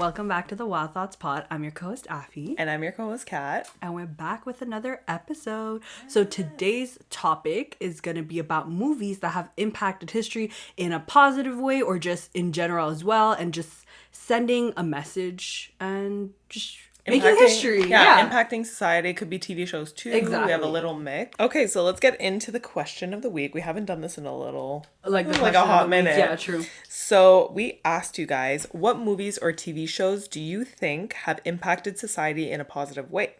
welcome back to the Wild Thoughts Pod. I'm your co-host, Afi. And I'm your co-host, Kat. And we're back with another episode. So today's topic is going to be about movies that have impacted history in a positive way or just in general as well. And just sending a message and just making history. Yeah, impacting society. Could be TV shows too. Exactly. We have a little mix. Okay, so let's get into the question of the week. We haven't done this in a little... like a hot minute. Yeah, true. So we asked you guys, what movies or TV shows do you think have impacted society in a positive way?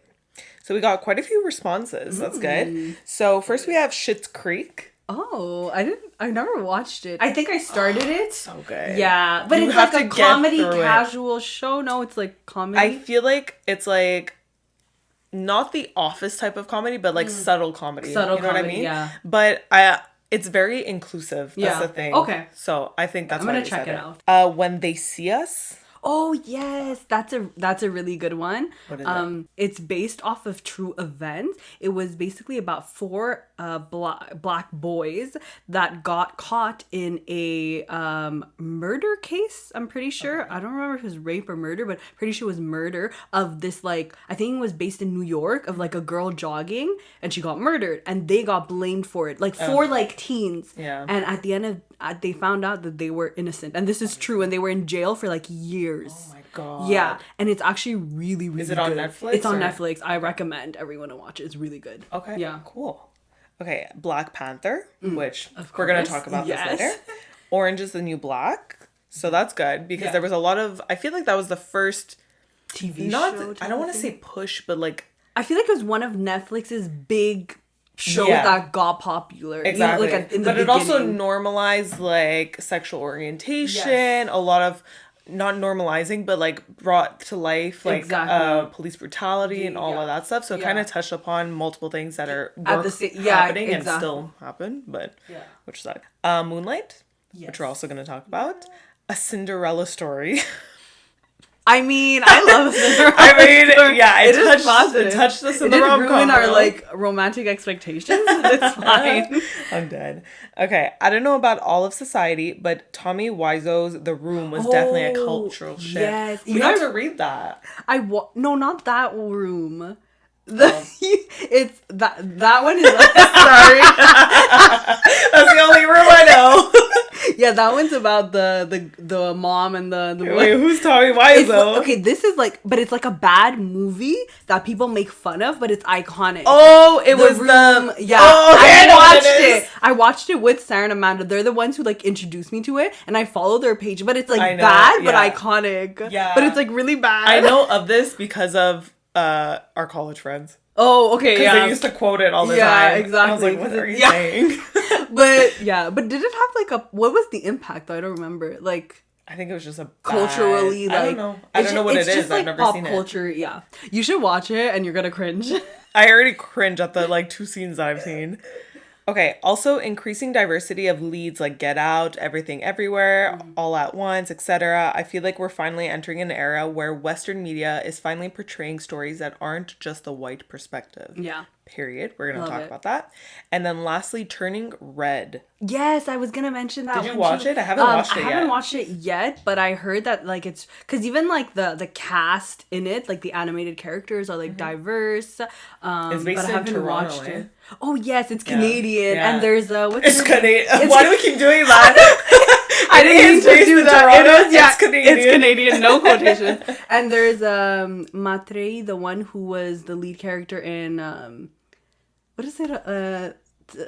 So we got quite a few responses. That's good. So first we have Schitt's Creek. Oh, I never watched it. I think I started it. So good. Yeah, but it's like a comedy casual show. No, it's like comedy. I feel like it's like not the Office type of comedy, but like subtle comedy. Subtle you know comedy, what I mean? yeah. But it's very inclusive. That's the thing. Okay. So I think that's I'm why gonna we check said it out. When They See Us. Oh yes, that's a really good one. What is it? It's based off of true events. It was basically about four black boys that got caught in a murder case. I'm pretty sure. Okay. I don't remember if it was rape or murder, but pretty sure it was murder of this, like, I think it was based in New York, of like a girl jogging and she got murdered and they got blamed for it. Like four like teens. Yeah. And at the end of they found out that they were innocent, and this is true, and they were in jail for like years. Oh my god. Yeah, and it's actually really, really good. Is it on Netflix? It's on Netflix. I recommend everyone to watch it. It's really good. Okay. Yeah. Cool. Okay, Black Panther, which we're going to talk about this later. Orange is the New Black. So that's good because there was a lot of, I feel like that was the first TV show. I don't want to say push, but like, I feel like it was one of Netflix's big shows that got popular. Exactly. You know, like in the but beginning. it also normalized like sexual orientation, a lot of not normalizing, but like brought to life like police brutality and all of that stuff. So it kind of touched upon multiple things that are happening and still happen, but which sucked. Moonlight, which we're also going to talk about. A Cinderella Story. I mean, I love Cinderella. It touched us in the rom-com. It didn't ruin our like romantic expectations. It's fine. I'm dead. Okay, I don't know about all of society, but Tommy Wiseau's The Room was definitely a cultural shift. Yes, we have to read that. No, not that room. It's that one is sorry. That's the only room I know. Yeah, that one's about the mom and the wait, who's Tommy Wiseau? Okay, this is like, but it's like a bad movie that people make fun of, but it's iconic. Oh, it was the yeah. Oh, okay, I watched it with Sarah and Amanda. They're the ones who like introduced me to it, and I follow their page. But it's like bad, but iconic. Yeah, but it's like really bad. I know of this because of our college friends. Oh, okay, because they used to quote it all the time. Yeah, exactly. I was like, what are you saying? but did it have like what was the impact though? I don't remember. Like, I think it was just a culturally, like, I don't know. I don't know what it is. Like I've never pop seen culture, it. Yeah, you should watch it and you're gonna cringe. I already cringe at the like 2 scenes that I've seen. Okay, also increasing diversity of leads like Get Out, Everything Everywhere, All at Once, etc. I feel like we're finally entering an era where Western media is finally portraying stories that aren't just the white perspective. Yeah. Period. We're going to talk about that. And then lastly, Turning Red. Yes, I was going to mention that. Did you watch it? I haven't watched it yet. I haven't watched it yet, but I heard that like it's because even like the cast in it, like the animated characters are like diverse. It's based in Toronto, eh? Oh yes, it's Canadian, and there's it's Canadian. Why do we keep doing that? I didn't mean to do that. It's Canadian. It's Canadian, no quotation. And there's Matrei, the one who was the lead character in what is it?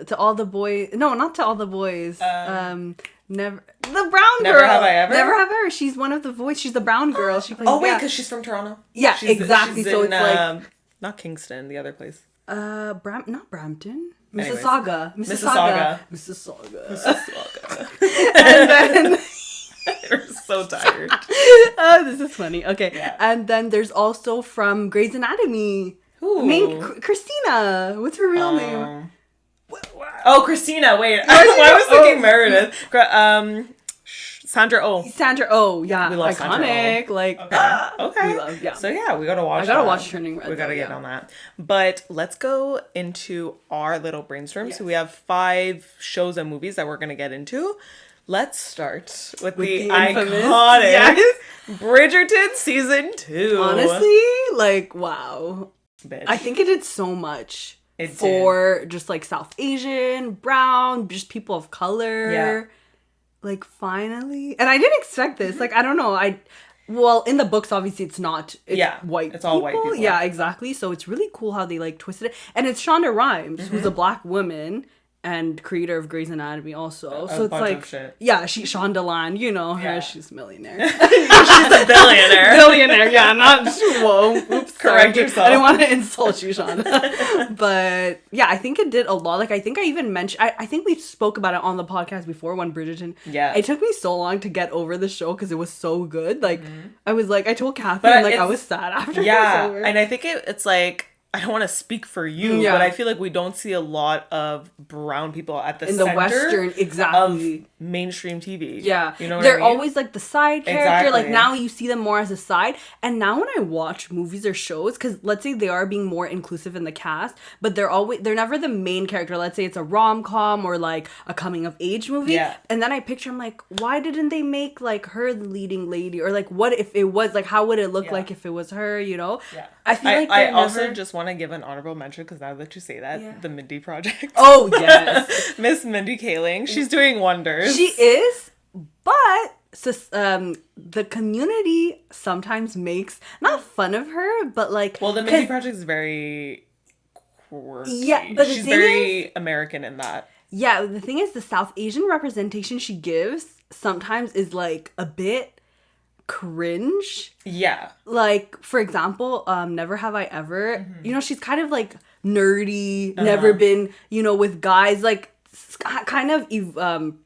To All the Boys. No, not To All the Boys. Never. The brown girl. Never Have I Ever. Never Have I Ever. She's one of the voice. She's the brown girl. She plays. Oh wait, because she's from Toronto. Yeah, exactly. So in, it's like not Kingston, the other place. Not Brampton. Anyways. Mississauga. And then you're so tired. Oh, this is funny. Okay. Yeah. And then there's also from Grey's Anatomy. Who? Christina. What's her real name? Oh, Christina. Wait. I was thinking Meredith. Sandra Oh. Sandra Oh, yeah. We love iconic. Oh. Like, okay. We love, yeah. So, yeah, we gotta watch I gotta watch Turning Red. We gotta get on that. But let's go into our little brainstorm. Yes. So, we have 5 shows and movies that we're gonna get into. Let's start with the infamous, iconic yes. Bridgerton season 2. Honestly, like, wow. Bitch. I think it did so much It for just like South Asian, brown, just people of color. Yeah. Like, finally. And I didn't expect this. Like, I don't know. Well, in the books, obviously, it's not. It's white. It's all white people. Yeah, exactly. So it's really cool how they like twisted it. And it's Shonda Rhimes, who's a black woman and creator of Grey's Anatomy also. So it's like, yeah, Shonda Land, you know her, she's a millionaire. She's a billionaire. Billionaire, yeah, not, whoa, oops. Correct yourself. I didn't want to insult you, Shonda. But yeah, I think it did a lot. Like, I think I even mentioned, I think we spoke about it on the podcast before when Bridgerton. Yeah. It took me so long to get over the show because it was so good. Like, I was like, I told Catherine, like, I was sad after it was over. And I think it's like, I don't want to speak for you, but I feel like we don't see a lot of brown people at the center the Western, exactly, of mainstream TV. Yeah, you know what they're I mean? always like the side character. Exactly. Like, now you see them more as a side. And now when I watch movies or shows, because let's say they are being more inclusive in the cast, but they're never the main character. Let's say it's a rom-com or like a coming of age movie. Yeah. And then I picture, I'm like, why didn't they make like her the leading lady? Or like, what if it was like, how would it look like if it was her? You know? Yeah. I feel like I also just want to give an honorable mention, because now that you say that, the Mindy Project. Oh, yes. Miss Mindy Kaling. She's doing wonders. She is, but the community sometimes makes, not fun of her, but like... Well, the Mindy Project is very quirky. Yeah, but she's very American in that. Yeah, the thing is, the South Asian representation she gives sometimes is like a bit cringe. Yeah. Like, for example, Never Have I Ever, you know, she's kind of like nerdy, never been, you know, with guys, like kind of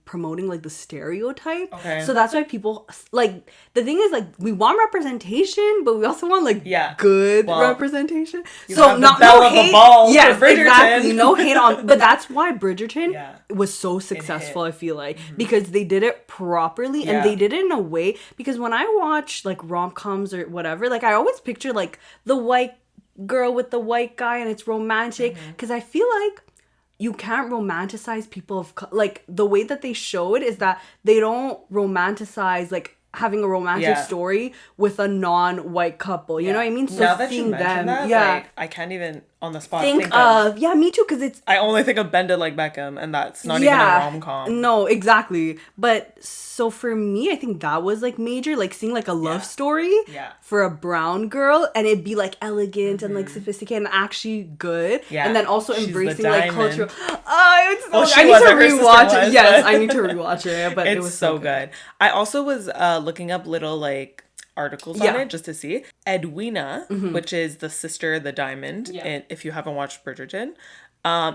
promoting like the stereotype. Okay. So that's why people, like, the thing is, like, we want representation, but we also want like good representation. So not no hate. Yes, exactly. No hate on, but that's why Bridgerton was so successful. I feel like because they did it properly and they did it in a way. Because when I watch like rom-coms or whatever, like I always picture like the white girl with the white guy and it's romantic, because I feel like you can't romanticize people of like the way that they show it is that they don't romanticize like having a romantic story with a non-white couple. You know what I mean? So now that seeing you mention them, that, like, I can't even on the spot think of me too, because it's I only think of Bend It Like Beckham, and that's not even a rom-com. No, exactly. But so for me, I think that was like major, like seeing like a love story for a brown girl, and it'd be like elegant and like sophisticated and actually good. And then also embracing like cultural. Oh, it's so I need to rewatch it. Yes, I need to rewatch it. But it was so good. I also was looking up little like articles on it just to see. Edwina, which is the sister, the diamond, and if you haven't watched Bridgerton,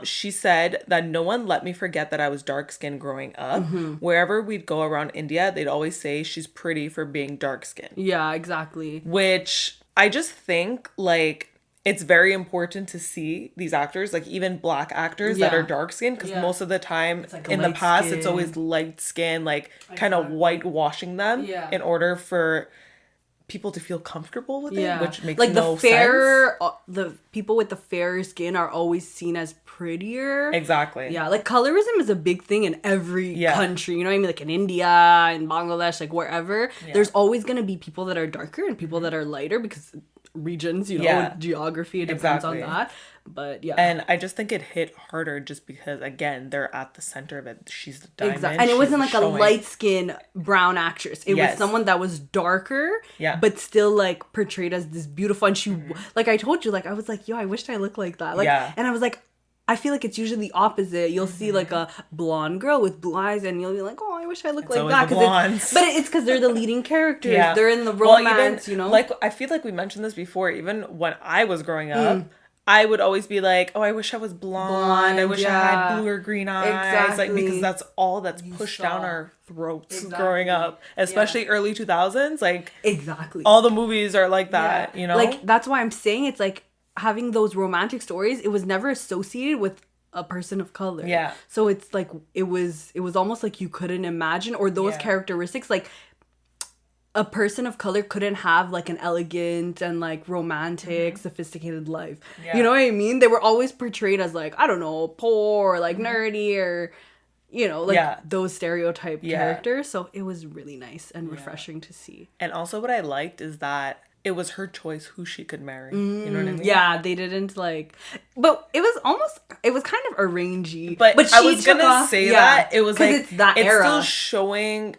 she said that no one let me forget that I was dark-skinned growing up. Wherever we'd go around India, they'd always say she's pretty for being dark-skinned. Yeah, exactly. Which I just think like it's very important to see these actors, like even black actors that are dark-skinned, because most of the time like in the past it's always light skin, like kind of whitewashing them in order for people to feel comfortable with it, which makes like no sense. The people with the fairer skin are always seen as prettier. Exactly. Yeah, like colorism is a big thing in every country. You know what I mean? Like in India, in Bangladesh, like wherever. There's always gonna be people that are darker and people that are lighter because regions, you know, geography, it depends on that. But yeah. And I just think it hit harder just because, again, they're at the center of it. She's the diamond. Exactly. And it wasn't like a light-skinned brown actress. It was someone that was darker, but still like portrayed as this beautiful. And she, like I told you, like I was like, yo, I wished I looked like that. Like, and I was like, I feel like it's usually the opposite. You'll see like a blonde girl with blue eyes and you'll be like, oh, I wish I looked like that. But it's because they're the leading characters. They're in the romance, you know? Like, I feel like we mentioned this before. Even when I was growing up, I would always be like, oh, I wish I was blonde. I wish I had blue or green eyes. Exactly. Like, because that's all that's pushed down our throats growing up. Especially early 2000s. Like, all the movies are like that, you know? Like, that's why I'm saying it's like, having those romantic stories, it was never associated with a person of color. Yeah. So it's like it was almost like you couldn't imagine, or those characteristics, like a person of color couldn't have like an elegant and like romantic, sophisticated life. Yeah. You know what I mean? They were always portrayed as like, I don't know, poor or like nerdy or you know, like those stereotype characters. So it was really nice and refreshing to see. And also what I liked is that it was her choice who she could marry. You know what I mean? Yeah, they didn't like... But it was kind of arrangey. But she I was going to say that. It was like... it's that era. It's still showing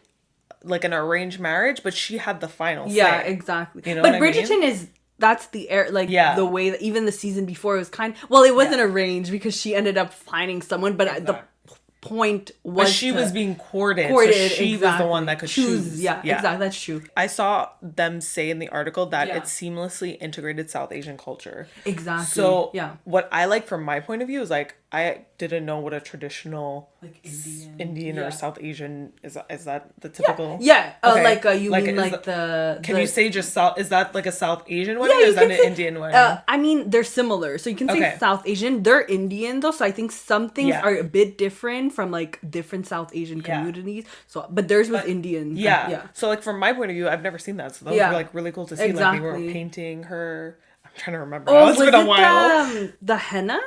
like an arranged marriage, but she had the final say. Yeah, exactly. You know but what Bridgerton I mean? is... That's the air, like the way that even the season before it was kind of... Well, it wasn't arranged because she ended up finding someone, but the point was... But she was being courted so she was the one that could choose. Yeah, exactly. That's true. I saw them say in the article that it seamlessly integrated South Asian culture. Exactly. So what I like from my point of view is like, I didn't know what a traditional like Indian or South Asian is. Is that the typical? Yeah. Okay. You mean like the... Can you say just South... Is that like a South Asian wedding or is that an Indian wedding? I mean, they're similar. So you can say South Asian. They're Indian though. So I think some things are a bit different from like different South Asian communities. So, but theirs was Indian. Yeah. So like from my point of view, I've never seen that. So that was like really cool to see. Like they were painting her. I'm trying to remember. Oh, it's been a while. The henna?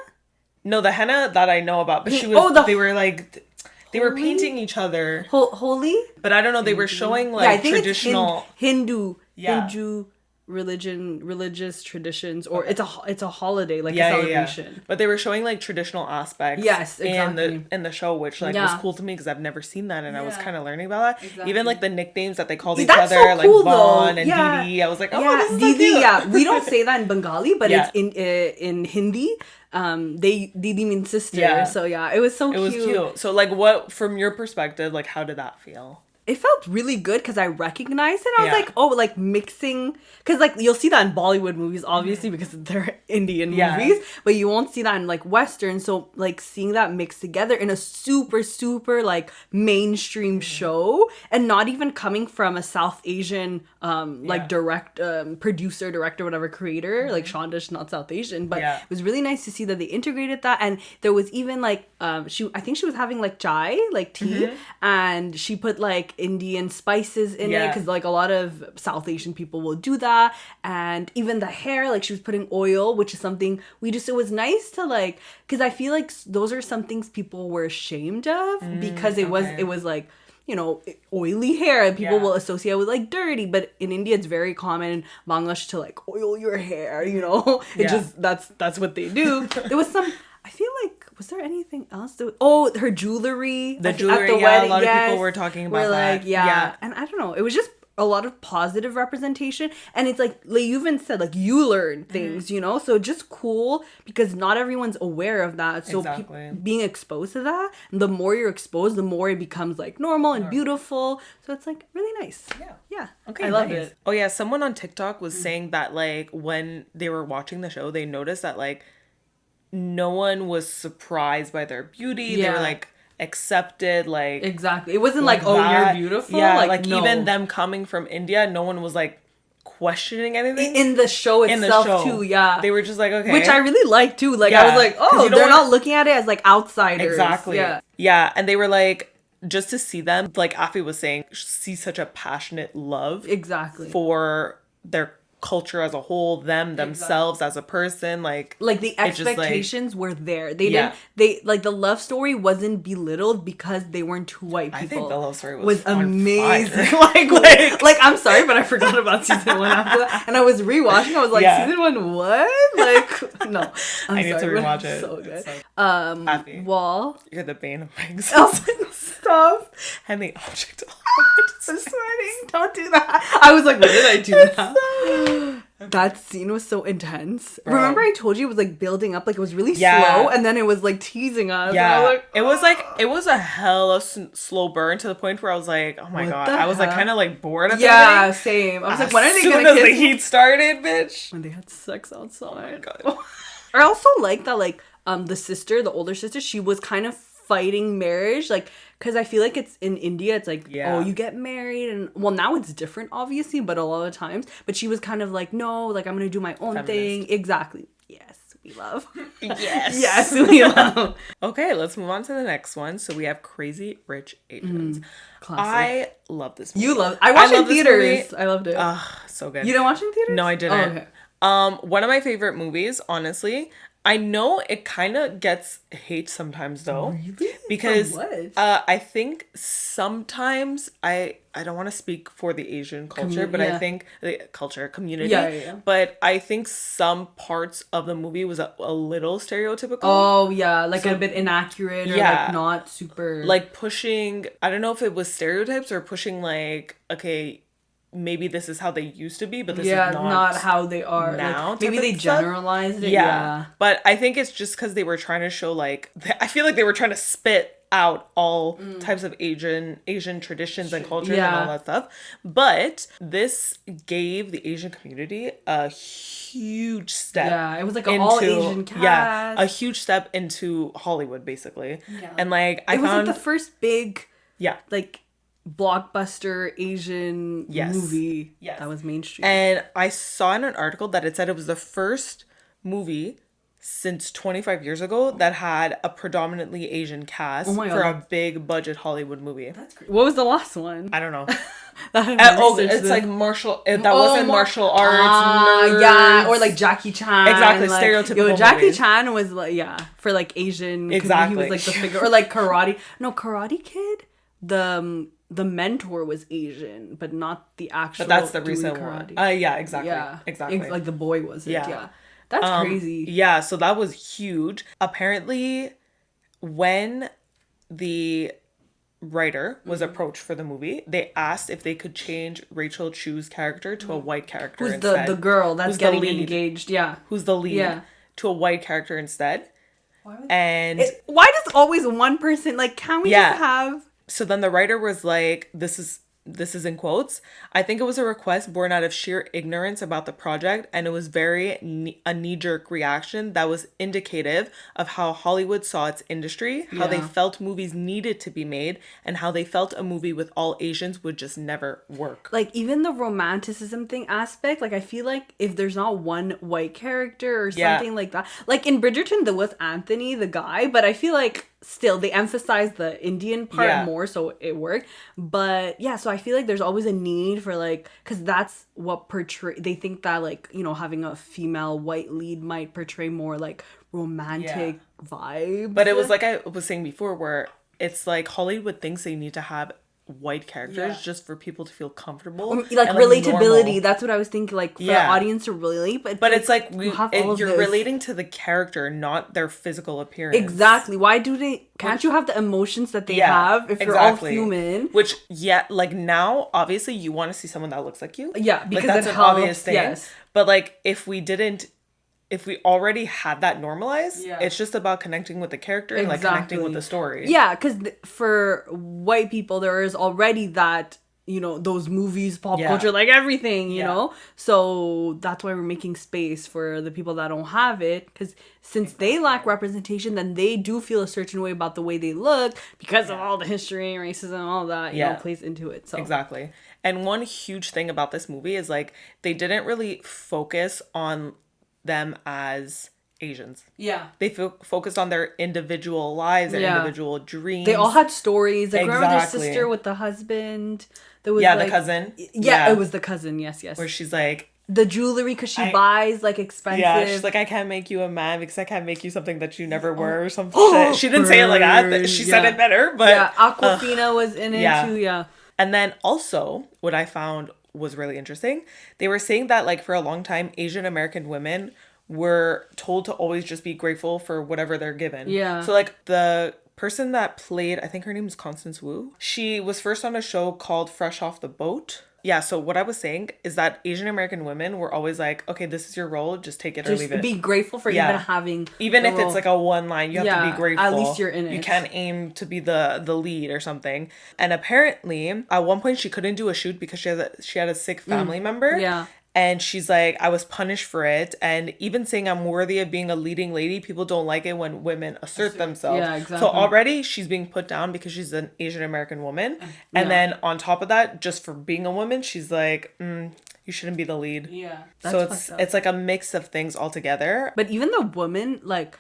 No, the henna that I know about, but she was. They were like, they were painting each other. Holy? But I don't know. They were showing like I think traditional it's Hindu religious traditions, or it's a holiday, like a celebration. Yeah. But they were showing like traditional aspects. Yes, exactly. in the show, which like was cool to me because I've never seen that, and I was kind of learning about that. Exactly. Even like the nicknames that they called each other, so cool, like Vaughn and Didi. I was like, oh, this is Didi. So cute. We don't say that in Bengali, but it's in Hindi. Didi means sister. So it was so cute. It was cute. So like, what from your perspective, like, how did that feel? It felt really good because I recognized it. I was like, oh, like mixing, because like you'll see that in Bollywood movies, obviously, because they're Indian movies, but you won't see that in like Western. So like seeing that mixed together in a super, super like mainstream show, and not even coming from a South Asian like producer, director, whatever, creator, like Shonda's not South Asian, but it was really nice to see that they integrated that. And there was even like I think she was having like chai, like tea, and she put like Indian spices in it, because like a lot of South Asian people will do that. And even the hair, like she was putting oil, which is something it was nice to like, because I feel like those are some things people were ashamed of, because it was like, you know, oily hair, and people will associate with like dirty, but in India it's very common in Bangladesh to like oil your hair, you know. It just that's what they do. There was some, I feel like, was there anything else? Her jewelry. The jewelry, at the wedding, a lot of people were talking about that. And I don't know, it was just a lot of positive representation, and it's like you even said, like, you learn things, you know, so just cool, because not everyone's aware of that. So being exposed to that, and the more you're exposed, the more it becomes like normal and beautiful. So it's like really nice. Yeah. Okay, I loved it. Oh yeah, someone on TikTok was saying that like when they were watching the show, they noticed that like no one was surprised by their beauty. They were like accepted, like, exactly. It wasn't like, oh, you're beautiful. Like no. Even them coming from India, no one was like questioning anything in the show itself too. They were just like, okay, which I really like too. Like I was like, oh, they're not looking at it as like outsiders. Exactly. And they were like, just to see them, like Afi was saying, see such a passionate love for their culture as a whole, themselves as a person, like the expectations were there. They didn't, they like, the love story wasn't belittled because they weren't two white people. I think the love story was amazing. like I'm sorry, but I forgot about season 1 after that, and I was rewatching. I was like, season 1, what? Like, no, I need to rewatch it. So good. Happy. Wall, you're the bane of my existence. Stop. And the object of I'm sweating. Don't do that. I was like, what did I do that? That scene was so intense. Bro. Remember I told you it was like building up, like it was really slow, and then it was like teasing us. It was a hella slow burn, to the point where I was like, oh my god, I was like kind of like bored of it. Same. I was like, when are they gonna kiss? As soon as the heat started, bitch. When they had sex outside. Oh my god. I also like that, like, the older sister, she was kind of fighting marriage, like, because I feel like it's in India, it's like, oh, you get married, and well, now it's different, obviously, but a lot of times, but she was kind of like, no, like, I'm gonna do my own thing. Exactly. Yes, we love. Yes, we love. Okay, let's move on to the next one. So we have Crazy Rich Asians. Classic. I love this movie. You love it. I watched it in theaters. I loved it. So good. You didn't watch it in theaters? No, I didn't. Oh, okay. One of my favorite movies, honestly. I know it kind of gets hate sometimes though. Really? Because For what? I think sometimes I don't want to speak for the Asian culture, but I think the culture community. Yeah. But I think some parts of the movie was a little stereotypical. Oh yeah, like a bit inaccurate or like not super like pushing. I don't know if it was stereotypes or pushing like, okay, maybe this is how they used to be, but this is not how they are now. Like, maybe they generalized it. Yeah. But I think it's just because they were trying to show like I feel like they were trying to spit out all types of Asian traditions and cultures and all that stuff. But this gave the Asian community a huge step. Yeah, it was like an all Asian cast. Yeah, a huge step into Hollywood basically. Yeah. And like it was like the first big like blockbuster Asian movie that was mainstream. And I saw in an article that it said it was the first movie since 25 years ago that had a predominantly Asian cast for a big budget Hollywood movie. That's great. What was the last one? I don't know. It's like martial. That wasn't martial arts. Nerds. Yeah, or like Jackie Chan. Exactly, like, stereotypical. Jackie movies. Chan was like for like Asian. Exactly, he was like the figure, or like Karate. No, Karate Kid. The mentor was Asian, but not the actual. But that's the recent one. Yeah, exactly. Yeah, exactly. Like the boy wasn't. Yeah. That's crazy. Yeah, so that was huge. Apparently, when the writer was approached for the movie, they asked if they could change Rachel Chu's character to a white character Who's instead. the girl that's getting engaged? Yeah. Who's the lead? Yeah. To a white character instead. Why does always one person, like, can't we just have... So then the writer was like, this is in quotes, I think it was a request born out of sheer ignorance about the project, and it was very a knee-jerk reaction that was indicative of how Hollywood saw its industry, how they felt movies needed to be made, and how they felt a movie with all Asians would just never work. Like, even the romanticism thing aspect, like, I feel like if there's not one white character or something like that, like in Bridgerton there was Anthony, the guy, but I feel like still they emphasized the Indian part more, so it worked. But yeah, so I feel like there's always a need for like, because that's what they think that like, you know, having a female white lead might portray more like romantic vibes. But it was like I was saying before, where it's like Hollywood thinks they need to have white characters just for people to feel comfortable, like relatability. Normal. That's what I was thinking, like for the audience to relate. But it's like you're relating to the character, not their physical appearance. Exactly. Why do they? Can't you have the emotions that they have if you're all human? Which like now, obviously, you want to see someone that looks like you. Yeah, because like, that's an obvious thing. Yes. But like, if we already had that normalized, it's just about connecting with the character and like connecting with the story. Yeah, because for white people, there is already that, you know, those movies, pop culture, like everything, you know? So that's why we're making space for the people that don't have it. Because since they lack representation, then they do feel a certain way about the way they look because of all the history, racism, all that, you know, plays into it. So exactly. And one huge thing about this movie is like, they didn't really focus on them as Asians. Yeah. They focused on their individual lives, their individual dreams. They all had stories. Like, remember their sister with the husband? There was the cousin. Yeah, it was the cousin. Yes. Where she's like... The jewelry, because she buys, like, expensive. Yeah, she's like, I can't make you a man because I can't make you something that you never were or something. She didn't say it like that. She said it better, but... Yeah, Aquafina was in it too, And then also, what I found was really interesting, they were saying that, like, for a long time, Asian American women were told to always just be grateful for whatever they're given. Yeah. So, like, the person that played, I think her name is Constance Wu, she was first on a show called Fresh Off the Boat. Yeah, so what I was saying is that Asian American women were always like, okay, this is your role, just take it or leave it. Be grateful for even having even if it's like a one line, you have to be grateful. At least you're in it. You can't aim to be the lead or something. And apparently, at one point, she couldn't do a shoot because she had a sick family member. Yeah. And she's like, I was punished for it. And even saying I'm worthy of being a leading lady, people don't like it when women assert themselves. Yeah, exactly. So already she's being put down because she's an Asian American woman. And then on top of that, just for being a woman, she's like, you shouldn't be the lead. Yeah. So it's like a mix of things altogether. But even the woman, like,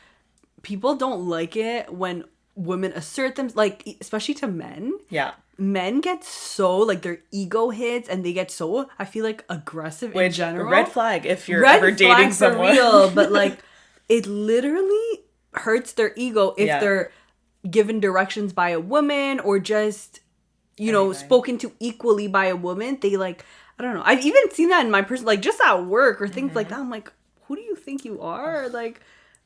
people don't like it when women assert them, like, especially to men. Yeah. Men get so, like, their ego hits and they get so, I feel like, aggressive in general. Red flag if you're ever dating someone. For real, but like, it literally hurts their ego if they're given directions by a woman or just, you know, spoken to equally by a woman. They like, I don't know. I've even seen that in my person, like just at work or things like that. I'm like, who do you think you are? Like,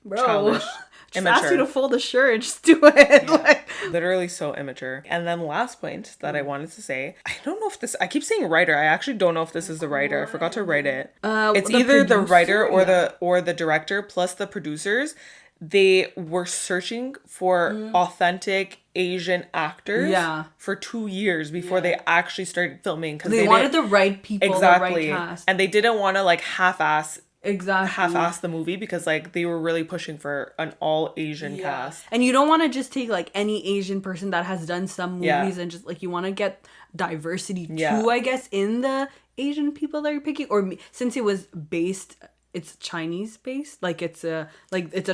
bro, childish. just ask you to fold a shirt, just do it. Yeah. Like, literally so immature. And then last point that I wanted to say, I don't know if this, I keep saying writer. I actually don't know if this is the writer. I forgot to write it. It's either the writer or the director plus the producers. They were searching for authentic Asian actors for 2 years before they actually started filming, because they wanted the right people, the right cast, and they didn't want to like half-ass the movie, because like they were really pushing for an all Asian cast. And you don't want to just take like any Asian person that has done some movies and just like, you want to get diversity too, I guess, in the Asian people that you're picking. Or since it was based, it's Chinese based, like it's a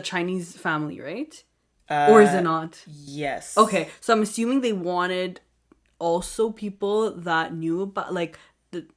Chinese family, right? Or is it not? Yes. Okay, so I'm assuming they wanted also people that knew about like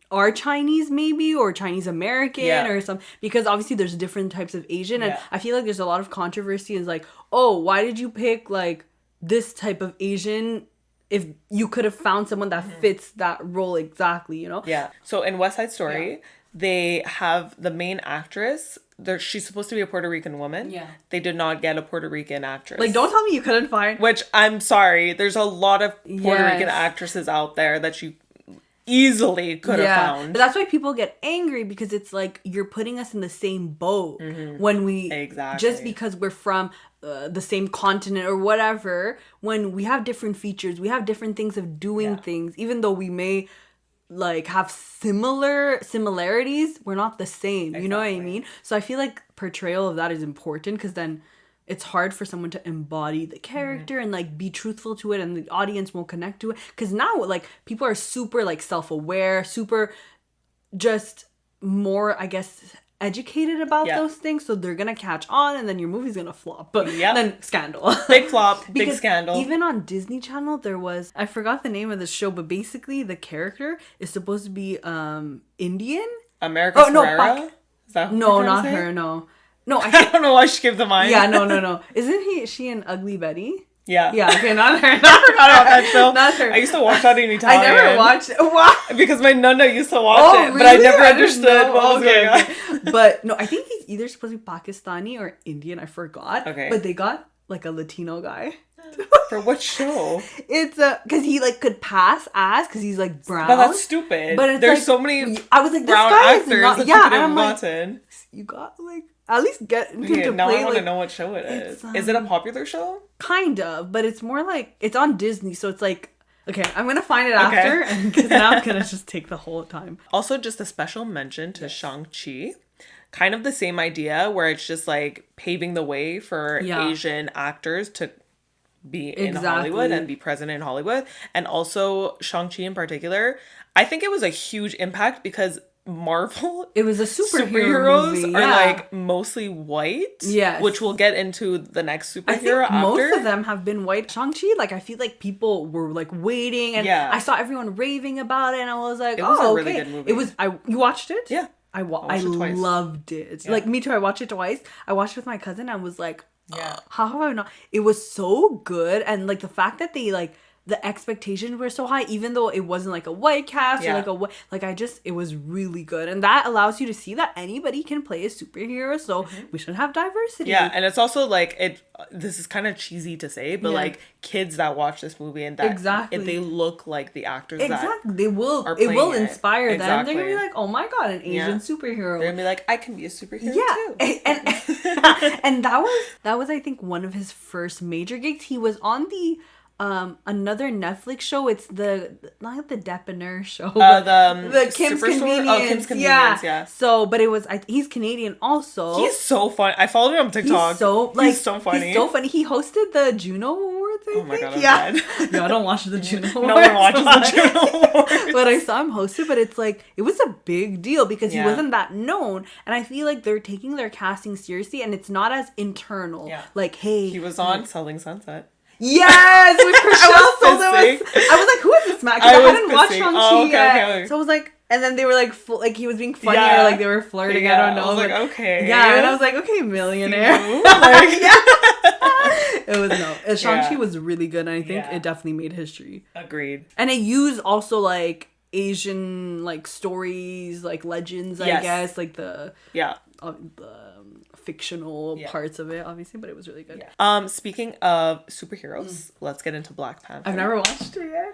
are Chinese maybe, or Chinese American or some, because obviously there's different types of Asian, and I feel like there's a lot of controversy is like, oh, why did you pick like this type of Asian if you could have found someone that fits that role exactly, you know? Yeah. So in West Side Story, they have the main actress. She's supposed to be a Puerto Rican woman. Yeah. They did not get a Puerto Rican actress. Like, don't tell me you couldn't find. Which, I'm sorry, there's a lot of Puerto Rican actresses out there that you easily could have found. But that's why people get angry, because it's like you're putting us in the same boat when we just because we're from the same continent or whatever, when we have different features, we have different things of doing things, even though we may like have similarities, we're not the same. You know what I mean? So I feel like portrayal of that is important, because then it's hard for someone to embody the character and like be truthful to it, and the audience won't connect to it. Because now like people are super like self-aware, super just more, I guess, educated about those things, so they're gonna catch on, and then your movie's gonna flop. But then scandal. Big flop. Big scandal. Even on Disney Channel there was, I forgot the name of the show, but basically the character is supposed to be Indian. America Ferrera? No, not her. No, I don't know why she gave the mine. Yeah, no. Isn't she an Ugly Betty? Yeah. Yeah, okay, not her. I forgot about that show. Not her. I used to watch that in Italian. I never watched it. Why? Because my nonna used to watch it, but I never understood what was going on. But no, I think he's either supposed to be Pakistani or Indian. I forgot. Okay. But they got like a Latino guy. For what show? It's because he like could pass as, because he's like brown. But that's stupid. But it's there's like, so many. I was like, this brown guy actors is not. That Yeah, you and I'm gotten. like, you got like at least get him to now play. I want to like, know what show it is. Is it a popular show? Kind of, but it's more like it's on Disney, so it's like. Okay, I'm gonna find it after, because now I'm gonna just take the whole time. Also, just a special mention to Shang-Chi. Kind of the same idea, where it's just like paving the way for Asian actors to be in Hollywood and be present in Hollywood. And also Shang-Chi in particular, I think it was a huge impact, because Marvel, it was a superheroes movie, are like mostly white, which we'll get into the next superhero. I think most of them have been white. Shang-Chi, like I feel like people were like waiting, and I saw everyone raving about it, and I was like, it was a really good movie. It was. You watched it? Yeah, I loved it. Yeah. Like me too. I watched it twice. I watched it with my cousin. I was like, how have I not? It was so good, and like the fact that they like. The expectations were so high, even though it wasn't like a white cast or it was really good, and that allows you to see that anybody can play a superhero, so we should have diversity. Yeah, and it's also like this is kind of cheesy to say, but like kids that watch this movie and that if they look like the actors that they will it will inspire them. They're gonna be like, oh my god, an Asian superhero. They're gonna be like, I can be a superhero too. And that was I think one of his first major gigs. He was on the another Netflix show. It's not the Depiner show. The Kim's Convenience. Oh, Kim's Convenience. Yeah. So, but it was he's Canadian also. He's so fun. I followed him on TikTok. He's so funny. He's so funny. He hosted the Juno Awards. I think. My god, I'm dead. No, I don't watch the Juno Awards. No one watches the Juno Awards. But I saw him host it. But it's like it was a big deal because he wasn't that known, and I feel like they're taking their casting seriously, and it's not as internal. Yeah. Like, hey, he was on Selling Sunset. Yes, with Chriselle. I was like, who is this man? Because I hadn't watched Shang-Chi yet. So I was like, And then they were like, like he was being funny or like they were flirting. I don't know. I was like, okay. Yeah, and I was like, okay, millionaire. Like, it was Shang-Chi was really good, and I think it definitely made history. Agreed. And it used also like Asian like stories, like legends, I guess, like the fictional parts of it, obviously, but it was really good. Speaking of superheroes, let's get into Black Panther. I've never watched it yet.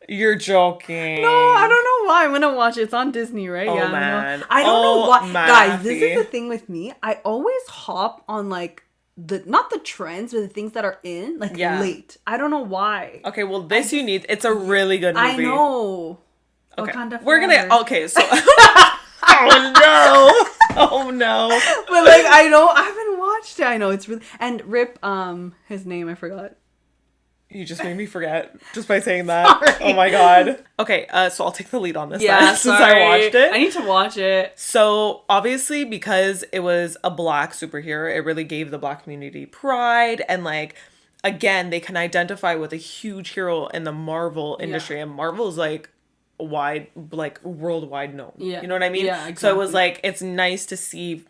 You're joking. No, I don't know why. I'm gonna watch it. It's on Disney, right? Oh, man. I don't know why. Man. Guys, this is the thing with me. I always hop on like not the trends, but the things that are in like late. I don't know why. Okay, well it's a really good movie. I know. Okay. We're gonna so oh no. But like I haven't watched it. I know it's really, and Rip his name I forgot. You just made me forget just by saying that. Sorry. Oh my god. Okay, so I'll take the lead on this since I watched it. I need to watch it. So obviously because it was a Black superhero, it really gave the Black community pride, and like again, they can identify with a huge hero in the Marvel industry, and Marvel is like worldwide known. Yeah. You know what I mean? Yeah, exactly. So it was like, it's nice to see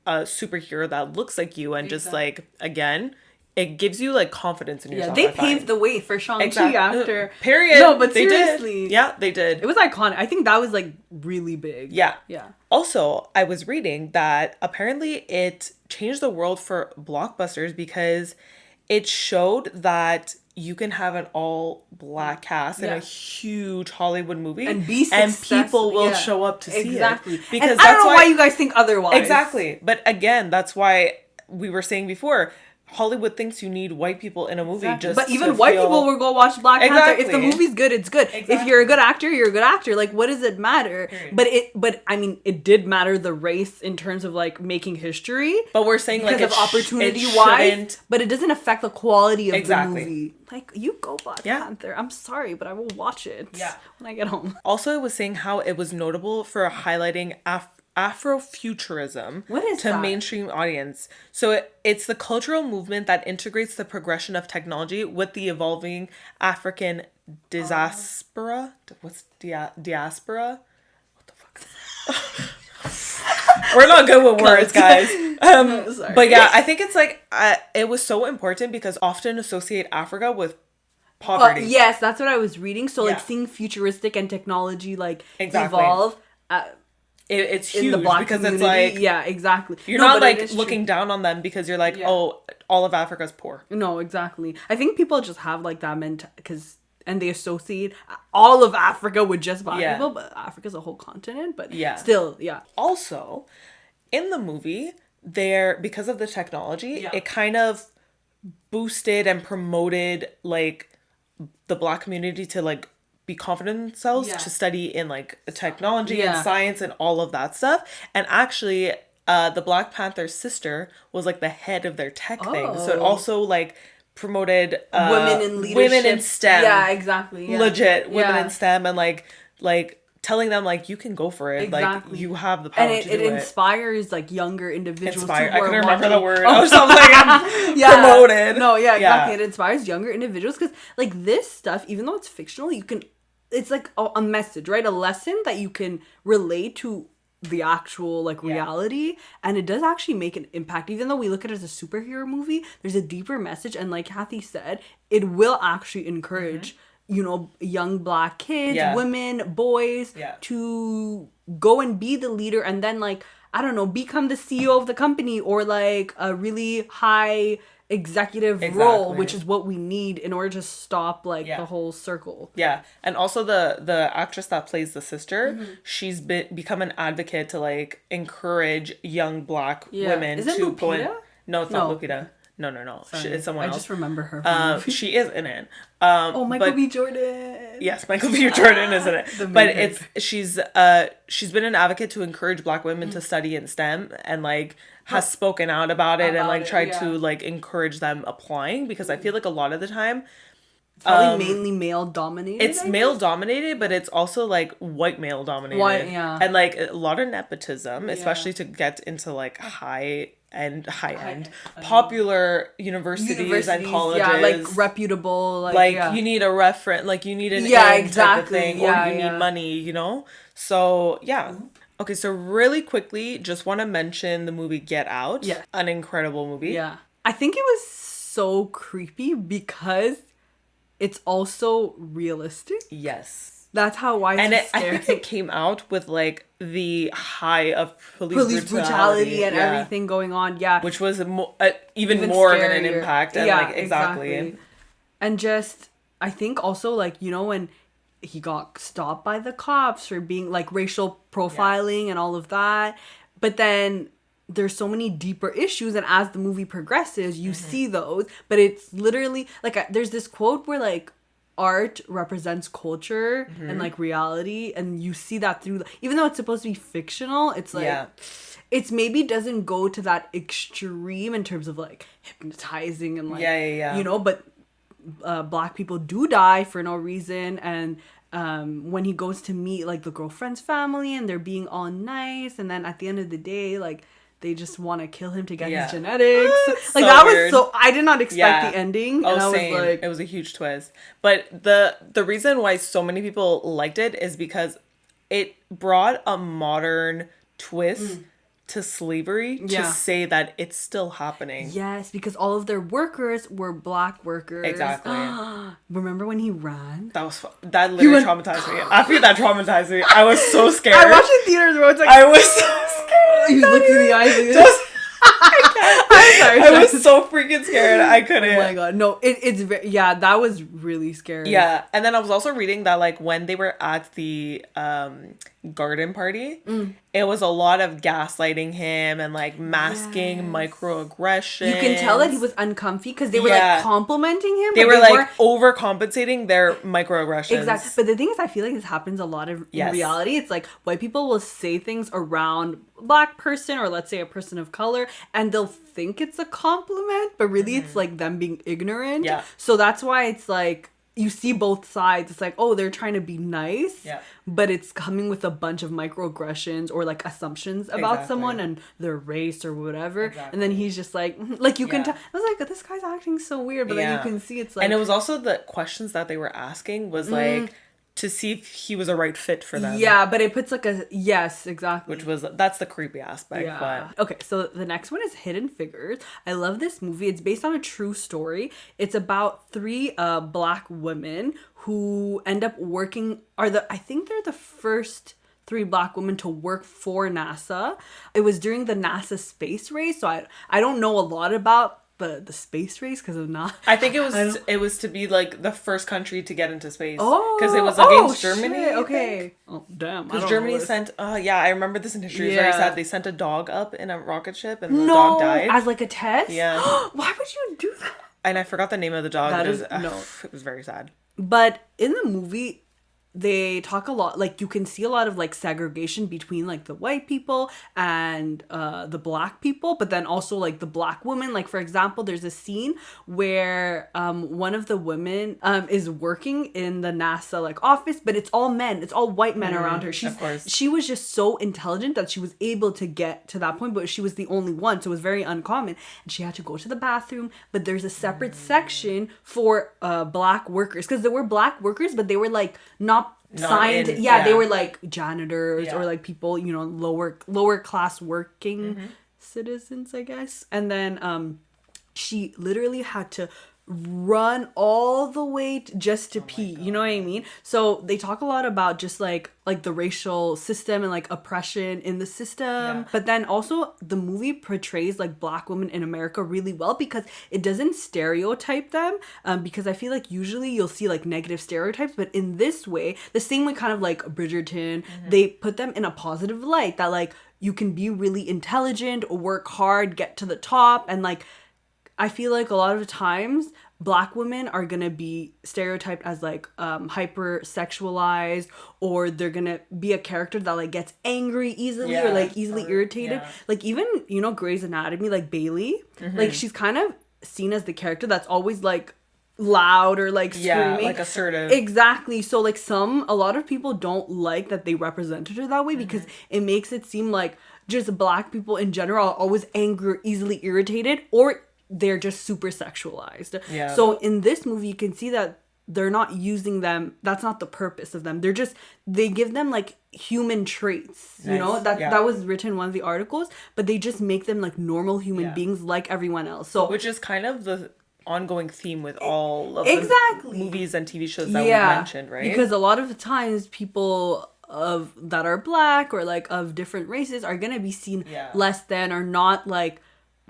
a superhero that looks like you, and just like, again, it gives you like confidence in yourself. Yeah, they paved the way for Shang-Chi after. Period. No, but seriously. Yeah, they did. It was iconic. I think that was like really big. Yeah. Yeah. Also, I was reading that apparently it changed the world for blockbusters because it showed that you can have an all Black cast in a huge Hollywood movie and be successful. And people will show up to see it. Because and I don't know why you guys think otherwise. Exactly. But again, that's why we were saying before, Hollywood thinks you need white people in a movie just but even white people will go watch Black Panther. If the movie's good, it's good. If you're a good actor, you're a good actor. Like, what does it matter? Period. But I mean, it did matter the race in terms of like making history. But we're saying like because of opportunity wise, but it doesn't affect the quality of the movie. Like, you go Black Panther. I'm sorry, but I will watch it when I get home. Also, it was saying how it was notable for highlighting Afrofuturism to mainstream audience. So it's the cultural movement that integrates the progression of technology with the evolving African diaspora. What's diaspora? What the fuck? We're not good with words, guys. But yeah, I think it's like it was so important because often associate Africa with poverty. Yes, that's what I was reading. So like seeing futuristic and technology like evolve. It's huge in the Black because community. It's like... Yeah, exactly. You're not like looking down on them because you're like, oh, all of Africa's poor. No, exactly. I think people just have like that and they associate all of Africa with just Black people, but Africa's a whole continent, but still. Also, in the movie, because of the technology, it kind of boosted and promoted like the Black community to like be confident in themselves to study in like technology and science and all of that stuff. And actually the Black Panther's sister was like the head of their tech thing, so it also like promoted women in leadership, women in STEM. Legit women in STEM, and like telling them like, you can go for it, like you have the power to do it. And it inspires like younger individuals. I couldn't remember the word. I was like promoted. No, exactly. It inspires younger individuals because like this stuff, even though it's fictional, it's like a message, right? A lesson that you can relate to the actual like reality, and it does actually make an impact. Even though we look at it as a superhero movie, there's a deeper message, and like Kathy said, it will actually encourage young Black kids, women, boys to go and be the leader, and then like, I don't know, become the CEO of the company or like a really high executive role, which is what we need in order to stop like the whole circle. Yeah. And also the actress that plays the sister, she's become an advocate to like encourage young Black women to go in. No, it's not Lupita. No. It's someone else. I just remember her. She is in it. Michael B. Jordan. Yes, Michael B. Jordan is in it. But she's been an advocate to encourage Black women to study in STEM, and like has spoken out about it and like tried to like encourage them applying, because I feel like a lot of the time it's probably mainly male dominated. It's male dominated, but it's also like white male dominated. And like a lot of nepotism, especially to get into like high end, high-end, popular universities and colleges. Yeah, like reputable. You need a reference, like you need an exactly. Type of thing, or you need money, you know? So, yeah. Okay, so really quickly, just want to mention the movie Get Out. Yeah. An incredible movie. Yeah. I think it was so creepy because it's also realistic. Yes. That's how I think it came out with like the high of police brutality and everything going on. Yeah. Which was even more scarier. Of an impact. And exactly. And just, I think also like, you know, when he got stopped by the cops for being like racial profiling and all of that. But then there's so many deeper issues, and as the movie progresses, you see those. But it's literally like there's this quote where like art represents culture and like reality, and you see that through, even though it's supposed to be fictional, it's like it's maybe doesn't go to that extreme in terms of like hypnotizing and like you know, but black people do die for no reason. And when he goes to meet like the girlfriend's family and they're being all nice, and then at the end of the day like they just want to kill him to get his genetics. Like, that was so... I did not expect the ending. And I was like... It was a huge twist. But the reason why so many people liked it is because it brought a modern twist to slavery to say that it's still happening. Yes, because all of their workers were black workers. Exactly. Remember when he ran? That literally traumatized me. I feel that traumatized me. I was so scared. I watched it in theaters where it's like... I was so scared. You looked in the eyes like this. I'm sorry. I was so freaking scared. I couldn't. Oh my god. No, it's very... Yeah, that was really scary. Yeah. And then I was also reading that like when they were at the garden party, it was a lot of gaslighting him and like masking microaggressions. You can tell that he was uncomfy because they were like complimenting him. They were like overcompensating their microaggressions. Exactly. But the thing is, I feel like this happens a lot in reality. It's like white people will say things around a black person or let's say a person of color, and they'll think it's a compliment, but really it's like them being ignorant. Yeah. So that's why it's like you see both sides. It's like, oh, they're trying to be nice, but it's coming with a bunch of microaggressions or like assumptions about someone and their race or whatever. And then he's just like you can tell. I was like, this guy's acting so weird, but then you can see it's like. And it was also the questions that they were asking was like to see if he was a right fit for them. Yeah, but it puts like a yes, exactly. That's the creepy aspect. Yeah. But. Okay, so the next one is Hidden Figures. I love this movie. It's based on a true story. It's about 3 black women who end up working. I think they're the first 3 black women to work for NASA. It was during the NASA space race, so I don't know a lot about the space race because of not. I think it was to be like the first country to get into space. Oh, because it was against Germany. Shit, okay. Oh damn. Because Germany sent. I remember this in history. It's very sad. They sent a dog up in a rocket ship, and the dog died as like a test. Yeah. Why would you do that? And I forgot the name of the dog. It was very sad. But in the movie, they talk a lot, like you can see a lot of like segregation between like the white people and the black people, but then also like the black women. Like for example, there's a scene where one of the women is working in the NASA like office, but it's all men, it's all white men around her. She was just so intelligent that she was able to get to that point, but she was the only one, so it was very uncommon, and she had to go to the bathroom. But there's a separate section for black workers, because there were black workers, but they were like not signed. They were like janitors or like people, you know, lower class working citizens, I guess. And then she literally had to run all the way just to pee. You know what I mean? So they talk a lot about just like the racial system and like oppression in the system. But then also the movie portrays like black women in America really well, because it doesn't stereotype them, because I feel like usually you'll see like negative stereotypes, but in this way, the same way kind of like Bridgerton, they put them in a positive light, that like you can be really intelligent, work hard, get to the top. And like I feel like a lot of times black women are gonna be stereotyped as like hyper sexualized, or they're gonna be a character that like gets angry easily or like easily irritated. Like even, you know, Grey's Anatomy, like Bailey, like she's kind of seen as the character that's always like loud or like screaming. Like assertive. Exactly. So like a lot of people don't like that they represented her that way because it makes it seem like just black people in general are always angry, easily irritated, or they're just super sexualized. Yeah. So in this movie, you can see that they're not using them. That's not the purpose of them. They give them like human traits, you know, that was written in one of the articles, but they just make them like normal human beings like everyone else. So which is kind of the ongoing theme with all of the movies and TV shows that we mentioned, right? Because a lot of the times people that are black or like of different races are gonna be seen less than or not like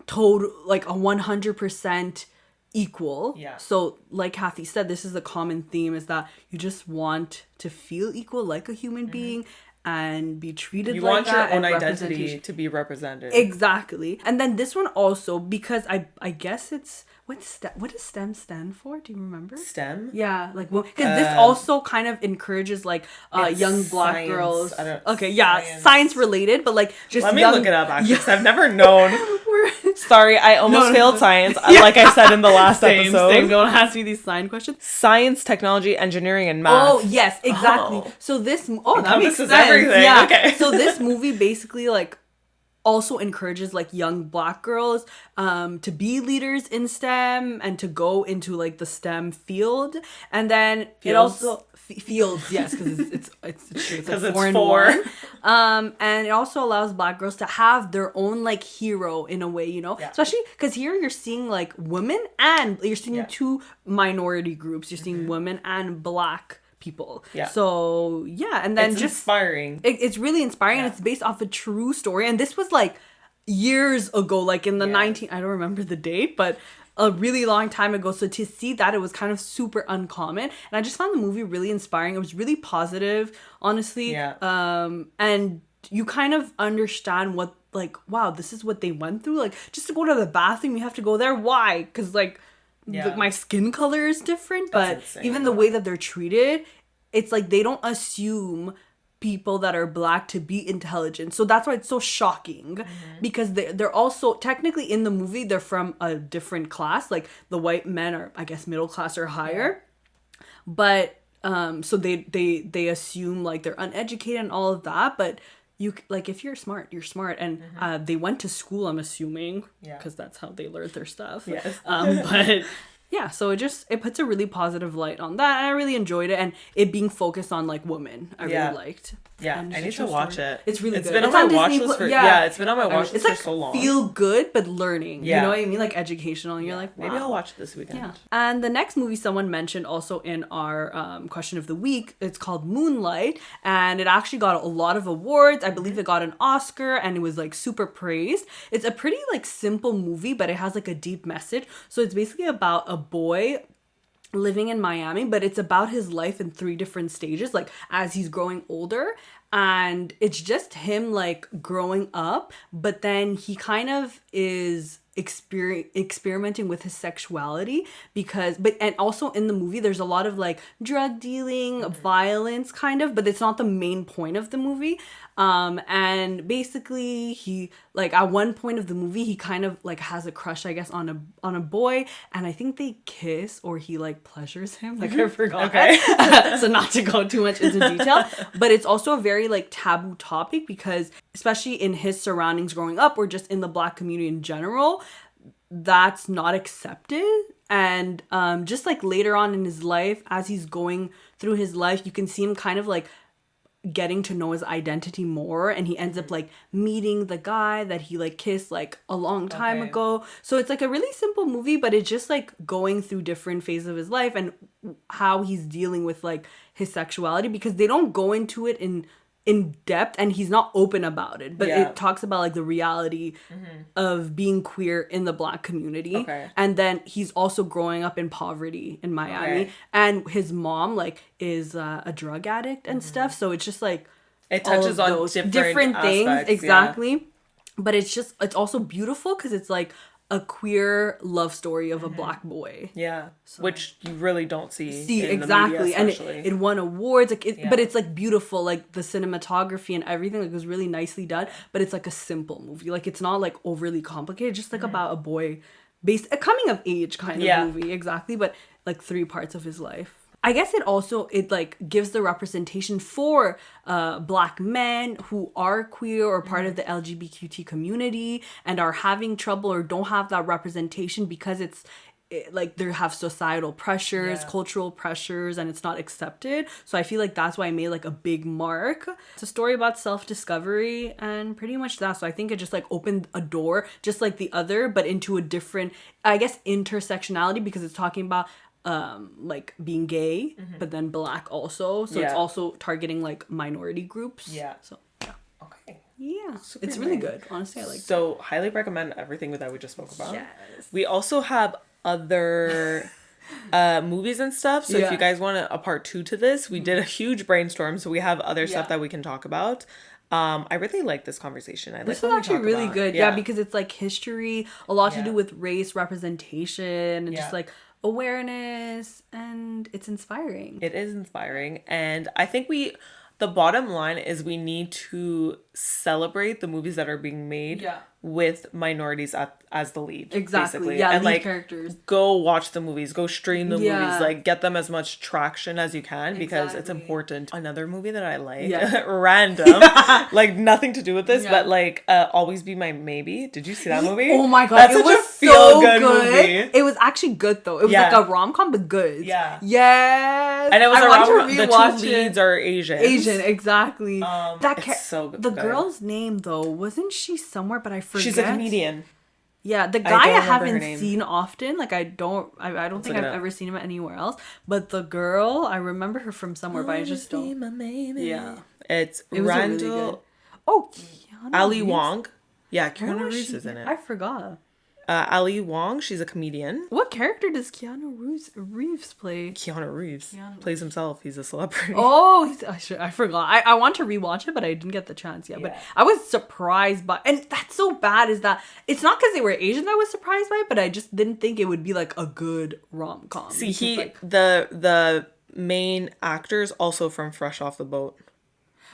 total like a 100% equal. So like Kathy said, this is the common theme, is that you just want to feel equal like a human being and be treated you like that. You want your own identity to be represented. Exactly. And then this one also, because I guess it's what does STEM stand for? Do you remember? STEM? Yeah, like because this also kind of encourages like young black science. girls. Okay, science related, but like just let me look it up actually, because I've never known. Sorry, I almost failed science. Like I said in the last episode. Same. Don't ask me these science questions. Science, technology, engineering, and math. Oh yes, exactly. So this that makes sense. Everything. Yeah. Okay. So this movie basically like also encourages like young black girls to be leaders in STEM and to go into like the STEM field, and then it also fields, yes, because it's a foreign one. And it also allows black girls to have their own like hero in a way, you know, especially because here you're seeing like women and you're seeing two minority groups. You're seeing women and black people. So and then it's just inspiring. It's really inspiring, and it's based off a true story. And this was like years ago, like in the I don't remember the date, but a really long time ago. So to see that, it was kind of super uncommon, and I just found the movie really inspiring. It was really positive, honestly. And you kind of understand what, like, wow, this is what they went through. Like, just to go to the bathroom, you have to go there. Why? Because like my skin color is different. That's but even the way that they're treated, it's like they don't assume people that are black to be intelligent. So that's why it's so shocking, because they're also technically in the movie, they're from a different class. Like the white men are, I guess, middle class or higher. But so they assume like they're uneducated and all of that. But you, like, if you're smart, you're smart. And they went to school, I'm assuming, because that's how they learned their stuff. Yes. But yeah, so it puts a really positive light on that, and I really enjoyed it, and it being focused on like women, I really liked. Yeah, I need to watch it. It's really good. It's been on my watch list for it's been on my watch list for so long. Feel good but learning. You know what I mean? Like educational, and you're like, wow. Maybe I'll watch it this weekend. Yeah. And the next movie someone mentioned also in our question of the week, it's called Moonlight, and it actually got a lot of awards. I believe it got an Oscar, and it was like super praised. It's a pretty like simple movie, but it has like a deep message. So it's basically about a boy living in Miami, but it's about his life in 3 different stages, like as he's growing older. And it's just him like growing up, but then he kind of is experimenting with his sexuality, and also in the movie there's a lot of like drug dealing, violence kind of, but it's not the main point of the movie. And basically he, like, at one point of the movie he kind of like has a crush, I guess, on a boy, and I think they kiss, or he like pleasures him, like I forgot. Okay. So not to go too much into detail, but it's also a very like taboo topic, because especially in his surroundings growing up, or just in the black community in general, that's not accepted. And just like later on in his life, as he's going through his life, you can see him kind of like getting to know his identity more, and he ends up like meeting the guy that he like kissed like a long time ago. So it's like a really simple movie, but it's just like going through different phases of his life and how he's dealing with like his sexuality, because they don't go into it in depth, and he's not open about it, but it talks about like the reality of being queer in the black community. And then he's also growing up in poverty in Miami, and his mom like is a drug addict and stuff, so it's just like it touches on different things aspects, exactly. But it's also beautiful, because it's like a queer love story of a black boy. So, which you really don't see in exactly. The media, and it won awards, like but it's like beautiful, like the cinematography and everything like was really nicely done, but it's like a simple movie, like it's not like overly complicated, just like about a boy a coming of age kind of movie, exactly, but like 3 parts of his life. I guess it like gives the representation for Black men who are queer or part of the LGBTQ community and are having trouble or don't have that representation because like they have societal pressures, cultural pressures, and it's not accepted. So I feel like that's why I made like a big mark. It's a story about self-discovery and pretty much that. So I think it just like opened a door just like the other, but into a different, I guess, intersectionality, because it's talking about like being gay, but then Black also. So it's also targeting like minority groups. Yeah. So yeah. Okay. Yeah. It's really good. Honestly, I like So highly recommend everything that we just spoke about. Yes. We also have other movies and stuff. So if you guys want a part 2 to this, we did a huge brainstorm. So we have other stuff that we can talk about. I really like this conversation. This is actually really good. Yeah, because it's like history, a lot to do with race representation, and just like awareness, and it's inspiring. It is inspiring. And I think the bottom line is we need to celebrate the movies that are being made with minorities as the lead. Exactly. Basically. Yeah, and lead like characters. Go watch the movies, go stream the movies, like get them as much traction as you can, because it's important. Another movie that I like, random, like nothing to do with this, but like Always Be My Maybe. Did you see that movie? Oh my god, that's it such was a feel-good movie. It was actually good though. It was like a rom-com but good. Yeah. Yes. And it was a rom-com. The 2 leads are Asian, exactly. It's so good. The girl's name though, wasn't she somewhere, but I forget. She's a comedian. Yeah, the guy I haven't seen often. Like I don't think I've ever seen him anywhere else. But the girl, I remember her from somewhere, but I just don't. Yeah, it was Randall. Really good. Oh, Keanu Ali Reeves? Wong. Yeah, Keanu Reeves is in it. I forgot. Ali Wong, she's a comedian. What character does Keanu Reeves play? Keanu Reeves plays himself. He's a celebrity. Oh, I forgot. I want to rewatch it, but I didn't get the chance yet. But I was surprised by, and that's so bad, is that it's not because they were Asian that I was surprised by it, but I just didn't think it would be like a good rom-com. See, the main actor is also from Fresh Off the Boat.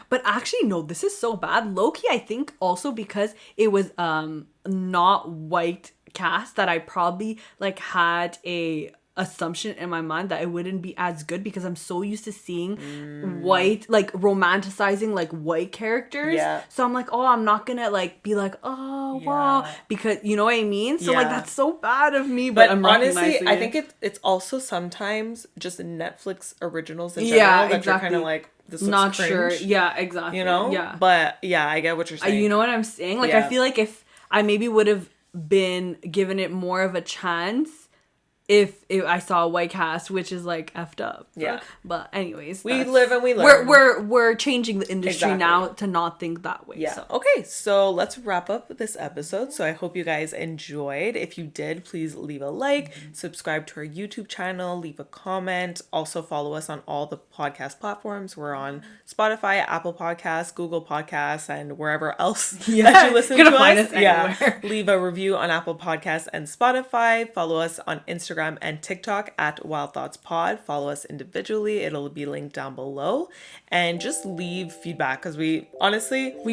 But actually, no, this is so bad. Low-key, I think also because it was not white cast, that I probably like had a assumption in my mind that it wouldn't be as good, because I'm so used to seeing white, like romanticizing like white characters. So I'm like, oh, I'm not gonna like be like, oh wow, because you know what I mean. So like that's so bad of me, but I'm honestly, I think it's also sometimes just Netflix originals in general that you're kind of like, this looks not cringe, sure. Yeah, exactly. You know. Yeah. But yeah, I get what you're saying. You know what I'm saying? Like I feel like if I maybe would have been given it more of a chance if I saw a white cast, which is like effed up. Yeah. But anyways, we live and we learn. We're changing the industry now to not think that way. Yeah. So. Okay, so let's wrap up this episode. So I hope you guys enjoyed. If you did, please leave a like, subscribe to our YouTube channel, leave a comment. Also follow us on all the podcast platforms. We're on Spotify, Apple Podcasts, Google Podcasts, and wherever else that you listen to us. Anywhere. Leave a review on Apple Podcasts and Spotify. Follow us on Instagram and TikTok at Wild Thoughts Pod. Follow us individually. It'll be linked down below. And just leave feedback, because we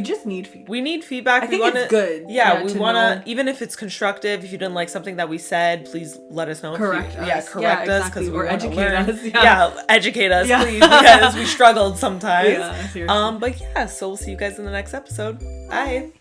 just need feedback. We need feedback. I think it's good. Yeah, we want to, even if it's constructive, if you didn't like something that we said, please let us know. Correct us. Correct us, because we want to learn. Educate us, please, because we struggled sometimes. Yeah, seriously. But yeah, so we'll see you guys in the next episode. Bye.